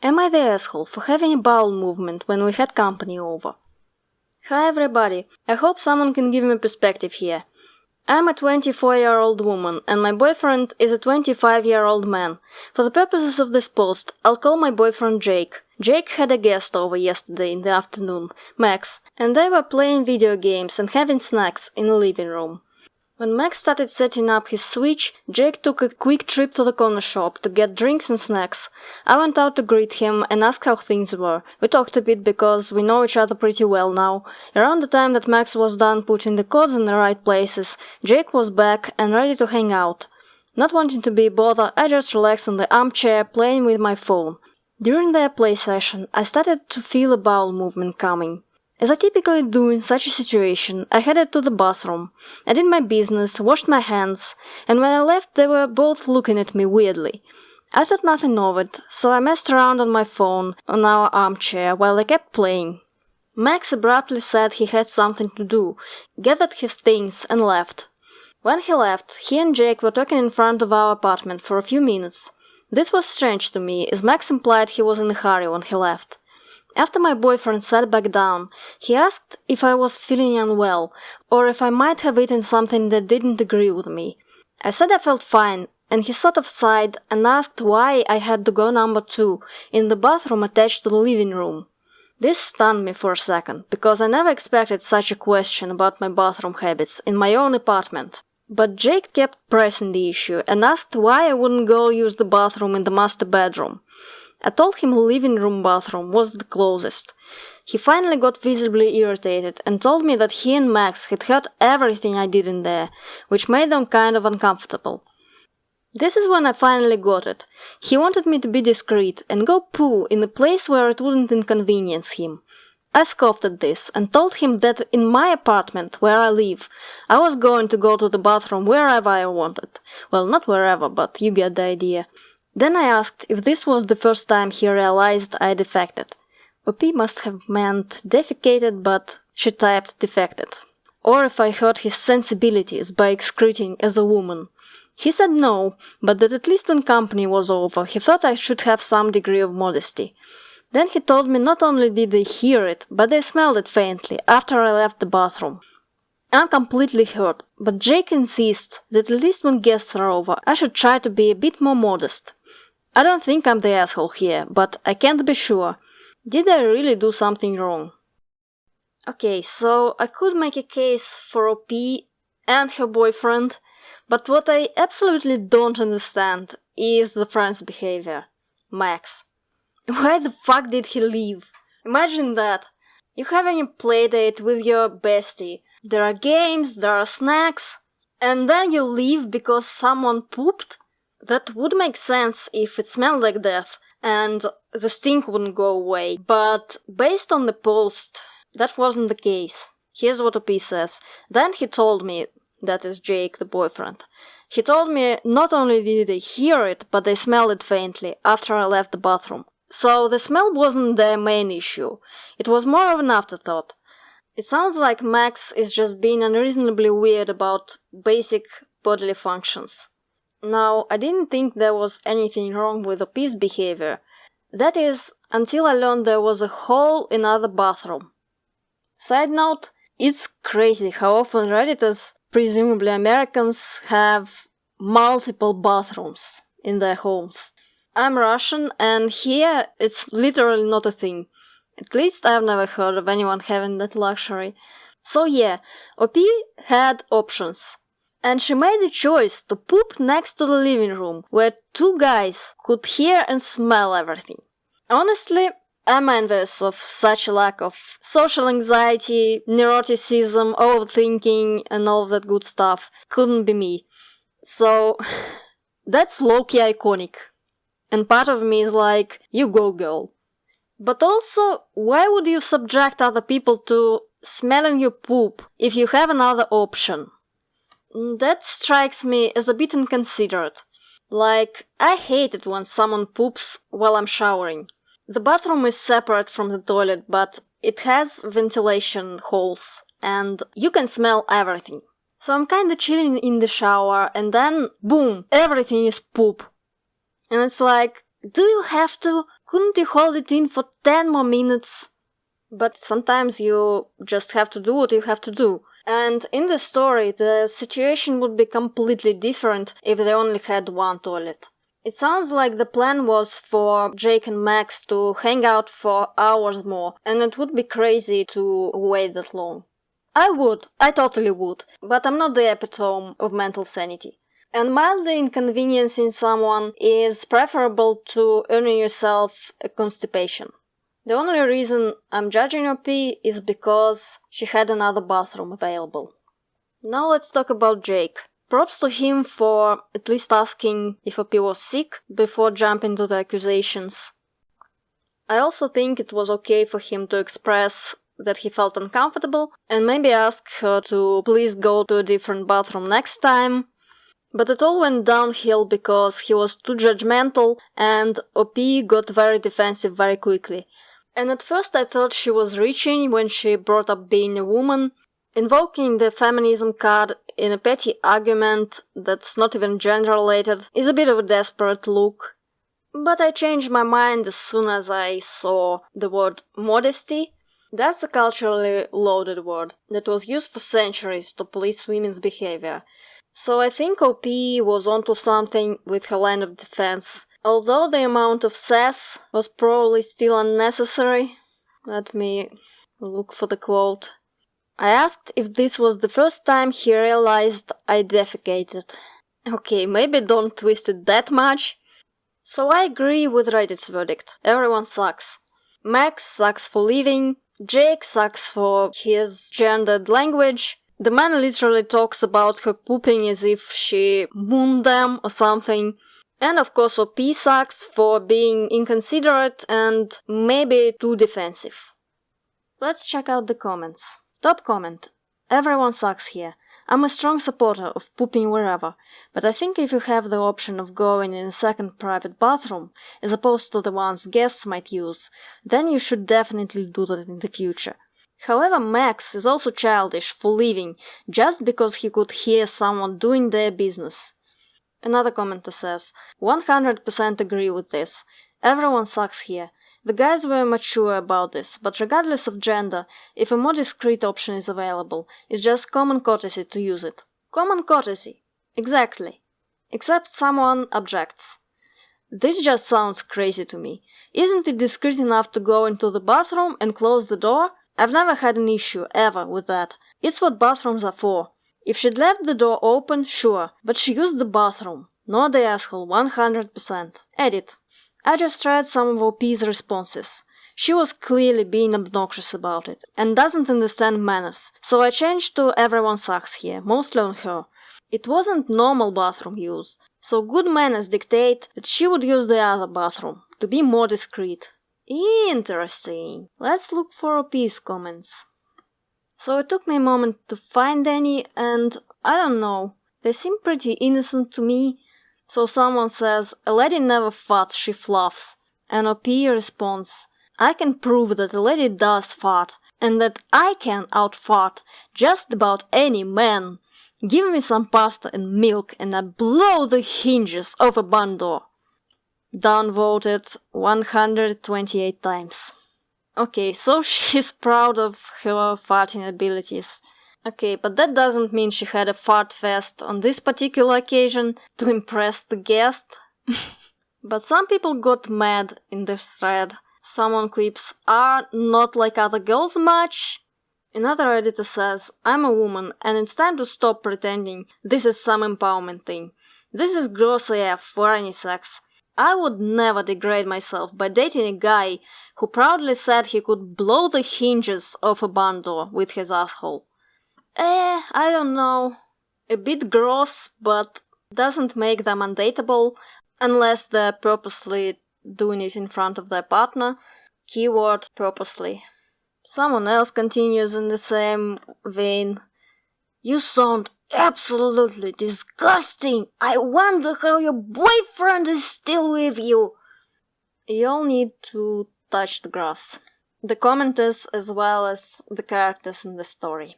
Am I the asshole for having a bowel movement when we had company over? Hi everybody, I hope someone can give me perspective here. I'm a 24-year-old woman and my boyfriend is a 25-year-old man. For the purposes of this post, I'll call my boyfriend Jake. Jake had a guest over yesterday in the afternoon, Max, and they were playing video games and having snacks in the living room. When Max started setting up his Switch, Jake took a quick trip to the corner shop to get drinks and snacks. I went out to greet him and ask how things were. We talked a bit because we know each other pretty well now. Around the time that Max was done putting the codes in the right places, Jake was back and ready to hang out. Not wanting to be bothered, I just relaxed on the armchair playing with my phone. During their play session, I started to feel a bowel movement coming. As I typically do in such a situation, I headed to the bathroom. I did my business, washed my hands, and when I left they were both looking at me weirdly. I thought nothing of it, so I messed around on my phone on our armchair while they kept playing. Max abruptly said he had something to do, gathered his things and left. When he left, he and Jake were talking in front of our apartment for a few minutes. This was strange to me, as Max implied he was in a hurry when he left. After my boyfriend sat back down, he asked if I was feeling unwell, or if I might have eaten something that didn't agree with me. I said I felt fine, and he sort of sighed and asked why I had to go number 2, in the bathroom attached to the living room. This stunned me for a second, because I never expected such a question about my bathroom habits in my own apartment. But Jake kept pressing the issue, and asked why I wouldn't go use the bathroom in the master bedroom. I told him the living room bathroom was the closest. He finally got visibly irritated and told me that he and Max had heard everything I did in there, which made them kind of uncomfortable. This is when I finally got it. He wanted me to be discreet and go poo in a place where it wouldn't inconvenience him. I scoffed at this and told him that in my apartment, where I live, I was going to go to the bathroom wherever I wanted. Well, not wherever, but you get the idea. Then I asked if this was the first time he realized I defected. OP must have meant defecated, but she typed defected. Or if I hurt his sensibilities by excreting as a woman. He said no, but that at least when company was over, he thought I should have some degree of modesty. Then he told me not only did they hear it, but they smelled it faintly after I left the bathroom. I'm completely hurt, but Jake insists that at least when guests are over, I should try to be a bit more modest. I don't think I'm the asshole here, but I can't be sure. Did I really do something wrong? Okay, so I could make a case for OP and her boyfriend, but what I absolutely don't understand is the friend's behavior. Max. Why the fuck did he leave? Imagine that. You're having a playdate with your bestie. There are games, there are snacks, and then you leave because someone pooped? That would make sense if it smelled like death and the stink wouldn't go away, but based on the post, that wasn't the case. Here's what OP says. Then he told me, that is Jake, the boyfriend, he told me not only did they hear it, but they smelled it faintly after I left the bathroom. So the smell wasn't their main issue. It was more of an afterthought. It sounds like Max is just being unreasonably weird about basic bodily functions. Now, I didn't think there was anything wrong with OP's behavior. That is, until I learned there was a hole in the bathroom. Side note, it's crazy how often Redditors, presumably Americans, have multiple bathrooms in their homes. I'm Russian, and here it's literally not a thing. At least I've never heard of anyone having that luxury. So yeah, OP had options. And she made the choice to poop next to the living room, where 2 guys could hear and smell everything. Honestly, I'm envious of such a lack of social anxiety, neuroticism, overthinking, and all that good stuff. Couldn't be me. So, that's low-key iconic. And part of me is like, you go girl. But also, why would you subject other people to smelling your poop if you have another option? That strikes me as a bit inconsiderate. Like, I hate it when someone poops while I'm showering. The bathroom is separate from the toilet, but it has ventilation holes, and you can smell everything. So I'm kinda chilling in the shower, and then, boom, everything is poop. And it's like, do you have to couldn't you hold it in for 10 more minutes? But sometimes you just have to do what you have to do. And in the story, the situation would be completely different if they only had one toilet. It sounds like the plan was for Jake and Max to hang out for hours more, and it would be crazy to wait that long. I totally would, but I'm not the epitome of mental sanity. And mildly inconveniencing someone is preferable to earning yourself a constipation. The only reason I'm judging OP is because she had another bathroom available. Now let's talk about Jake. Props to him for at least asking if OP was sick before jumping to the accusations. I also think it was okay for him to express that he felt uncomfortable and maybe ask her to please go to a different bathroom next time. But it all went downhill because he was too judgmental and OP got very defensive very quickly. And at first I thought she was reaching when she brought up being a woman. Invoking the feminism card in a petty argument that's not even gender-related is a bit of a desperate look. But I changed my mind as soon as I saw the word modesty. That's a culturally loaded word that was used for centuries to police women's behavior. So I think OP was onto something with her line of defense. Although the amount of sass was probably still unnecessary. Let me look for the quote. I asked if this was the first time he realized I defecated. Okay, maybe don't twist it that much. So I agree with Reddit's verdict. Everyone sucks. Max sucks for leaving. Jake sucks for his gendered language. The man literally talks about her pooping as if she mooned them or something. And of course OP sucks for being inconsiderate and maybe too defensive. Let's check out the comments. Top comment. Everyone sucks here. I'm a strong supporter of pooping wherever, but I think if you have the option of going in a second private bathroom, as opposed to the ones guests might use, then you should definitely do that in the future. However, Max is also childish for leaving just because he could hear someone doing their business. Another commenter says, 100% agree with this. Everyone sucks here. The guys were mature about this, but regardless of gender, if a more discreet option is available, it's just common courtesy to use it. Common courtesy. Exactly. Except someone objects. This just sounds crazy to me. Isn't it discreet enough to go into the bathroom and close the door? I've never had an issue, ever, with that. It's what bathrooms are for. If she'd left the door open, sure, but she used the bathroom. Not the asshole, 100%. Edit. I just read some of OP's responses. She was clearly being obnoxious about it, and doesn't understand manners, so I changed to everyone sucks here, mostly on her. It wasn't normal bathroom use, so good manners dictate that she would use the other bathroom, to be more discreet. Interesting. Let's look for OP's comments. So it took me a moment to find any, and I don't know, they seem pretty innocent to me. So someone says, a lady never farts, she fluffs. And OP responds, I can prove that a lady does fart, and that I can out-fart just about any man. Give me some pasta and milk and I blow the hinges of a barn door. Downvoted 128 times. Okay, so she's proud of her farting abilities. Okay, but that doesn't mean she had a fart fest on this particular occasion to impress the guest. But some people got mad in this thread. Someone quips, are not like other girls much? Another editor says, I'm a woman and it's time to stop pretending this is some empowerment thing. This is gross AF for any sex. I would never degrade myself by dating a guy who proudly said he could blow the hinges of a barn door with his asshole. I don't know. A bit gross, but doesn't make them undateable unless they're purposely doing it in front of their partner. Keyword purposely. Someone else continues in the same vein. You sound absolutely disgusting. I wonder how your boyfriend is still with you. You all need to touch the grass. The commenters as well as the characters in the story.